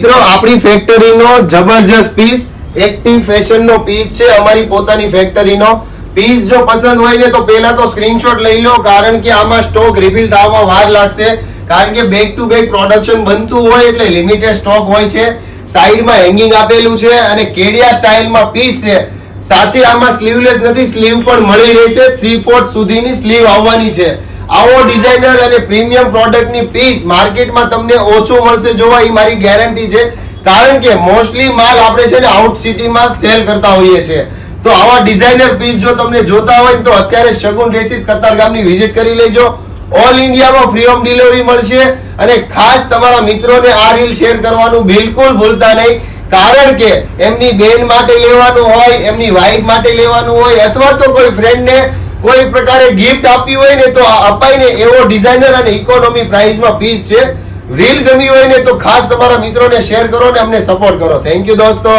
મિત્રો આપણી ફેક્ટરીનો જબરજસ્ત પીસ એક્ટિવ ફેશનનો પીસ છે, અમારી પોતાની ફેક્ટરીનો પીસ જો પસંદ હોય ને તો પહેલા તો સ્ક્રીનશોટ લઈ લો, કારણ કે આમાં સ્ટોક રિફિલ થવામાં વાર લાગશે, કારણ કે બેક ટુ બેક પ્રોડક્શન બનતું હોય એટલે લિમિટેડ સ્ટોક હોય છે. સાઈડમાં હેંગિંગ આપેલું છે અને કેડિયા સ્ટાઇલમાં પીસ છે. સાથે આમાં સ્લીવલેસ નથી, સ્લીવ પણ મળી રહેશે. 3/4 સુધીની સ્લીવ આવવાની છે. આવો ડિઝાઇનર અને પ્રીમિયમ પ્રોડક્ટની પીસ માર્કેટમાં તમને ઓછો મળશે જોવા, એ મારી ગેરંટી છે, કારણ કે મોસ્ટલી માલ આપણે છે ને આઉટ સિટીમાં સેલ કરતા હોઈએ છીએ. તો આવા ડિઝાઇનર પીસ જો તમને જોતા હોય તો અત્યારે શગુન ડ્રેસીસ કતારગામની વિઝિટ કરી લેજો. ઓલ ઇન્ડિયામાં ફ્રી હોમ ડિલિવરી મળશે. અને ખાસ તમારા મિત્રોને આ રીલ શેર કરવાનું બિલકુલ ભૂલતા નહીં, કારણ કે એમની બેન માટે લેવાનું હોય, એમની વાઈફ માટે લેવાનું હોય, અથવા તો કોઈ ફ્રેન્ડને કોઈ પ્રકારે ગિફ્ટ આપવી હોય ને તો અપાય ને એવો ડિઝાઇનર અને ઇકોનોમી પ્રાઇસમાં પીસ છે. રીલ ગમી હોય ને તો ખાસ તમારા મિત્રોને શેર કરો ને અમને સપોર્ટ કરો. થેન્ક યુ દોસ્તો.